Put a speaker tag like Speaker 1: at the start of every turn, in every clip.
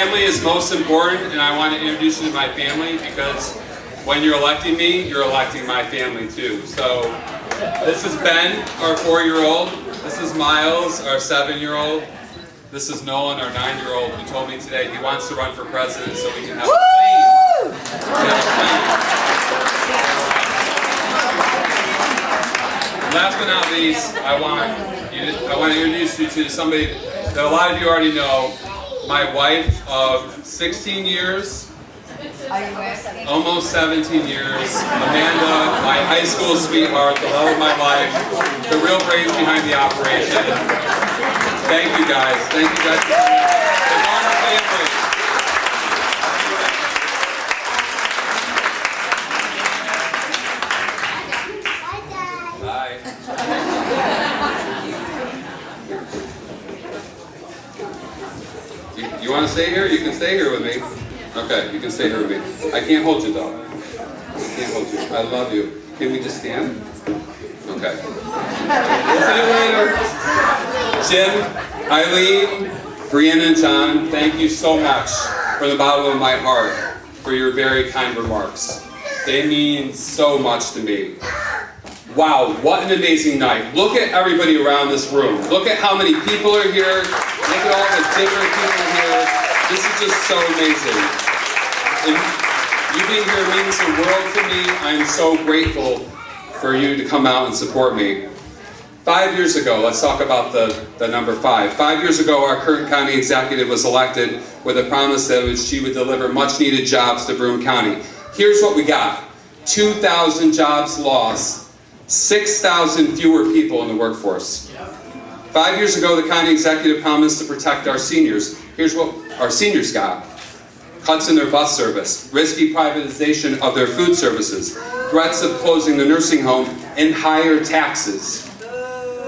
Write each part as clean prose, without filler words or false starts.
Speaker 1: family is most important, and I want to introduce you to my family because when you're electing me, you're electing my family too. So this is Ben, our 4-year-old. This is Miles, our 7-year-old. This is Nolan, our 9-year-old, who told me today he wants to run for president so we can have a plane. Last but not least, I want to introduce you to somebody that a lot of you already know. My wife of 16 years, almost 17 years, Amanda, my high school sweetheart, the love of my life, the real brains behind the operation. Thank you guys. Thank you guys. The Garnar family. Bye. You want to stay here? You can stay here with me. Okay, you can stay here with me. I can't hold you though. I can't hold you. I love you. Can we just stand? Okay. We'll see you later. Jim, Eileen, Brianna, and John, thank you so much from the bottom of my heart for your very kind remarks. They mean so much to me. Wow, what an amazing night. Look at everybody around this room. Look at how many people are here. Look at all the different people here. This is just so amazing. And you being here means the world to me. I am so grateful for you to come out and support me. 5 years ago, let's talk about the number 5. 5 years ago, our current county executive was elected with a promise that she would deliver much needed jobs to Broome County. Here's what we got. 2,000 jobs lost, 6,000 fewer people in the workforce. 5 years ago, the county executive promised to protect our seniors. Here's what our seniors got. Cuts in their bus service, risky privatization of their food services, threats of closing the nursing home, and higher taxes.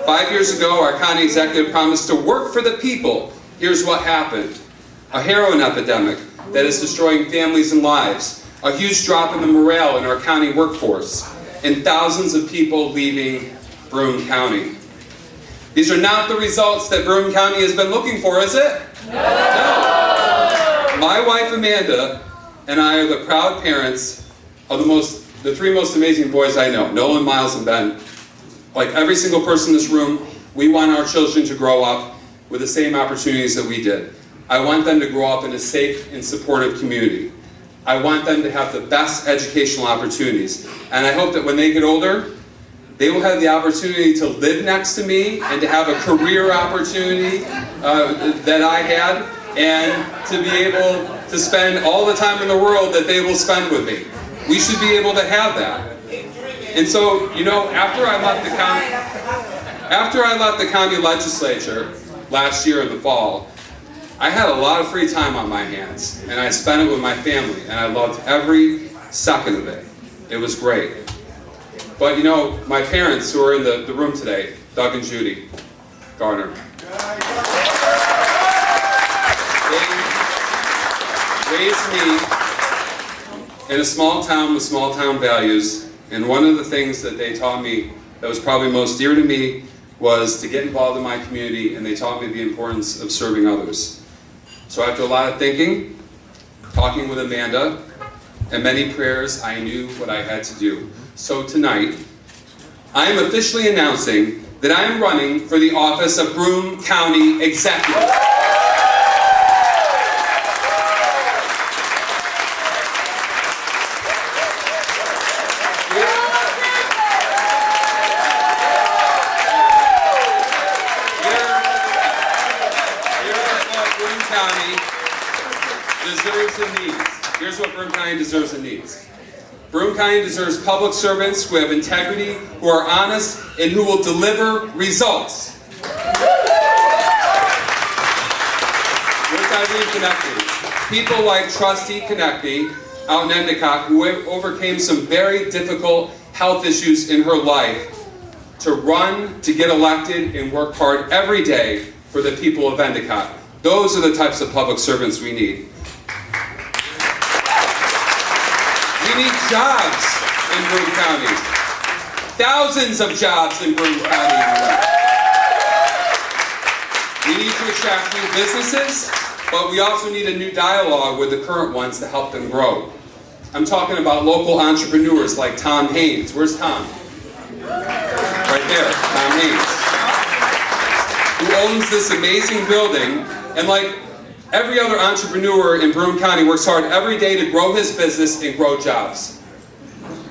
Speaker 1: 5 years ago, our county executive promised to work for the people. Here's what happened. A heroin epidemic that is destroying families and lives, a huge drop in the morale in our county workforce, and thousands of people leaving Broome County. These are not the results that Broome County has been looking for, is it? No. My wife Amanda and I are the proud parents of the 3 most amazing boys I know, Nolan, Miles, and Ben. Like every single person in this room, we want our children to grow up with the same opportunities that we did. I want them to grow up in a safe and supportive community. I want them to have the best educational opportunities. And I hope that when they get older, they will have the opportunity to live next to me and to have a career opportunity that I had, and to be able to spend all the time in the world that they will spend with me. We should be able to have that. And so, you know, after I left the county legislature last year in the fall, I had a lot of free time on my hands, and I spent it with my family, and I loved every second of it. It was great. But you know, my parents who are in the room today, Doug and Judy Garnar, they raised me in a small town with small town values. And one of the things that they taught me that was probably most dear to me was to get involved in my community, and they taught me the importance of serving others. So after a lot of thinking, talking with Amanda, and many prayers, I knew what I had to do. So tonight, I am officially announcing that I am running for the office of Broome County Executive. Here's what Broome County deserves and needs. Broome County deserves public servants who have integrity, who are honest, and who will deliver results. Where's Eileen Konecny? People like Trustee Konecny out in Endicott, who overcame some very difficult health issues in her life to run, to get elected, and work hard every day for the people of Endicott. Those are the types of public servants we need. We need jobs in Broome County. Thousands of jobs in Broome County. We need to attract new businesses, but we also need a new dialogue with the current ones to help them grow. I'm talking about local entrepreneurs like Tom Haynes. Where's Tom? Right there, Tom Haynes, who owns this amazing building, and like every other entrepreneur in Broome County works hard every day to grow his business and grow jobs.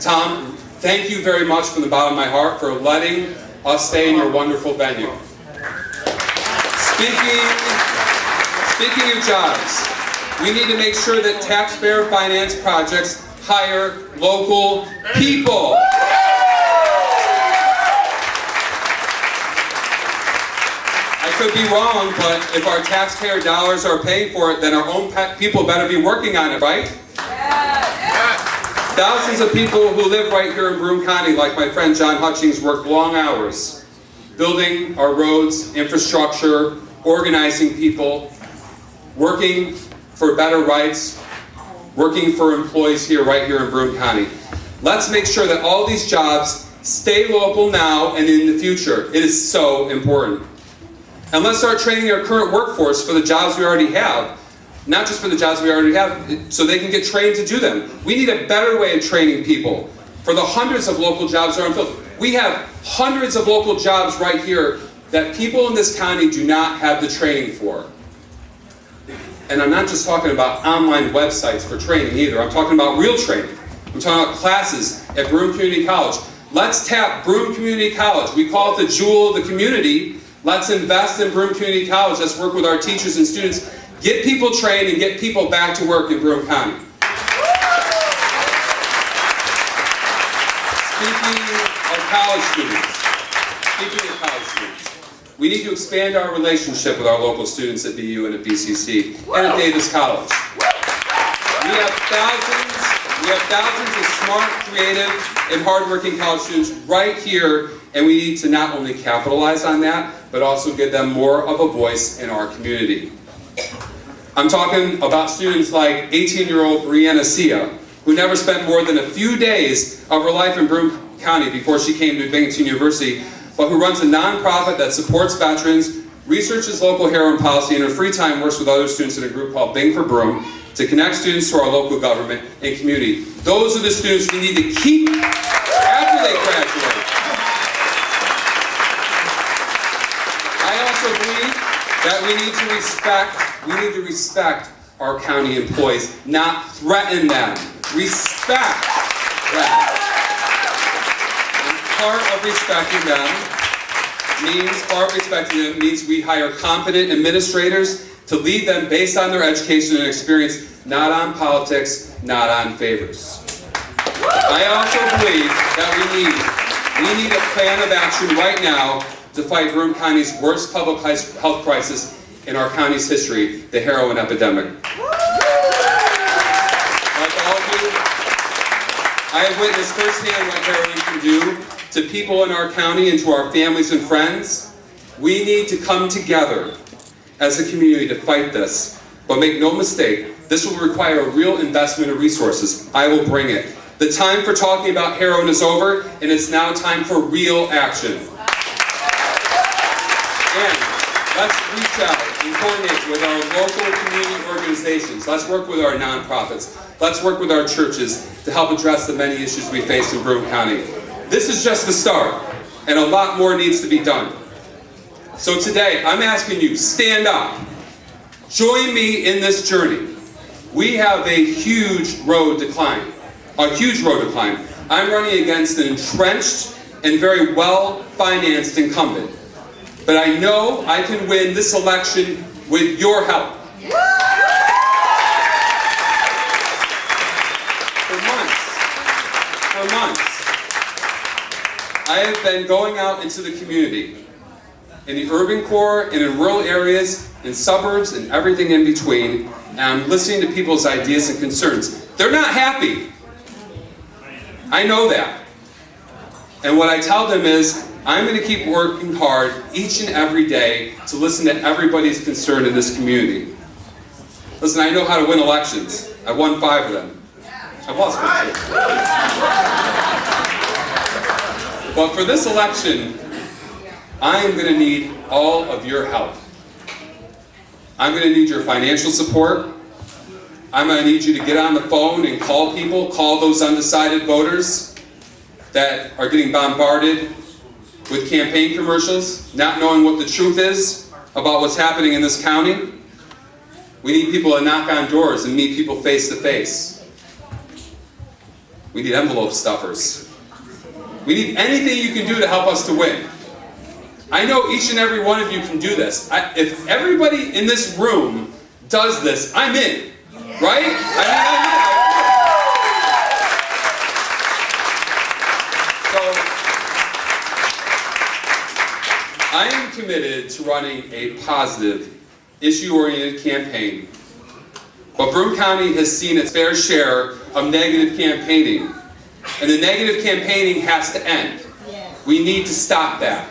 Speaker 1: Tom, thank you very much from the bottom of my heart for letting us stay in your wonderful venue. Speaking of jobs, we need to make sure that taxpayer finance projects hire local people. I could be wrong, but if our taxpayer dollars are paying for it, then our own people better be working on it, right? Thousands of people who live right here in Broome County, like my friend John Hutchings, work long hours building our roads, infrastructure, organizing people, working for better rights, working for employees here, right here in Broome County. Let's make sure that all these jobs stay local now and in the future. It is so important. And let's start training our current workforce for the jobs we already have. Not just for the jobs we already have, so they can get trained to do them. We need a better way of training people for the hundreds of local jobs that are unfilled. We have hundreds of local jobs right here that people in this county do not have the training for. And I'm not just talking about online websites for training either. I'm talking about real training. I'm talking about classes at Broome Community College. Let's tap Broome Community College. We call it the jewel of the community. Let's invest in Broome Community College. Let's work with our teachers and students. Get people trained and get people back to work in Broome County. Speaking of college students, we need to expand our relationship with our local students at BU and at BCC and at Davis College. We have thousands of smart, creative, and hardworking college students right here, and we need to not only capitalize on that, but also give them more of a voice in our community. I'm talking about students like 18-year-old Brianna Sia, who never spent more than a few days of her life in Broome County before she came to Binghamton University, but who runs a nonprofit that supports veterans, researches local heroin policy, and in her free time works with other students in a group called Bing for Broome to connect students to our local government and community. Those are the students we need to keep after they graduate. I also believe that we need to respect our county employees, not threaten them. Respect them. And part of respecting them means we hire competent administrators to lead them based on their education and experience, not on politics, not on favors. I also believe that we need a plan of action right now to fight Broome County's worst public health crisis in our county's history, the heroin epidemic. Like all of you, I have witnessed firsthand what heroin can do to people in our county and to our families and friends. We need to come together as a community to fight this. But make no mistake, this will require a real investment of resources. I will bring it. The time for talking about heroin is over, and it's now time for real action. And let's reach out and coordinate with our local community organizations. Let's work with our nonprofits. Let's work with our churches to help address the many issues we face in Broome County. This is just the start, and a lot more needs to be done. So today, I'm asking you, stand up. Join me in this journey. We have a huge road to climb. I'm running against an entrenched and very well-financed incumbent. But I know I can win this election with your help. For months, I have been going out into the community, in the urban core and in rural areas, in suburbs and everything in between, and I'm listening to people's ideas and concerns. They're not happy. I know that. And what I tell them is, I'm going to keep working hard each and every day to listen to everybody's concern in this community. Listen, I know how to win elections. I've won 5 of them. I've lost 1 too. But for this election, I am going to need all of your help. I'm going to need your financial support. I'm going to need you to get on the phone and call people, call those undecided voters that are getting bombarded with campaign commercials, not knowing what the truth is about what's happening in this county. We need people to knock on doors and meet people face to face. We need envelope stuffers. We need anything you can do to help us to win. I know each and every one of you can do this. If everybody in this room does this, I'm in. Right? I'm in. I am committed to running a positive, issue-oriented campaign. But Broome County has seen its fair share of negative campaigning. And the negative campaigning has to end. We need to stop that.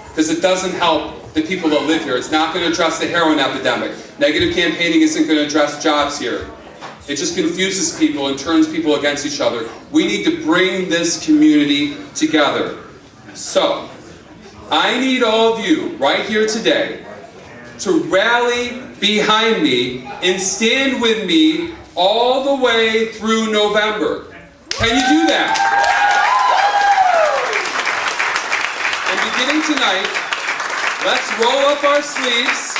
Speaker 1: Because it doesn't help the people that live here. It's not going to address the heroin epidemic. Negative campaigning isn't going to address jobs here. It just confuses people and turns people against each other. We need to bring this community together. So, I need all of you right here today to rally behind me and stand with me all the way through November. Can you do that? And beginning tonight, let's roll up our sleeves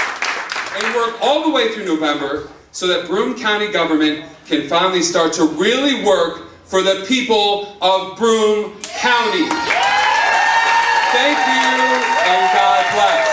Speaker 1: and work all the way through November so that Broome County government can finally start to really work for the people of Broome County. Thank you, and God bless.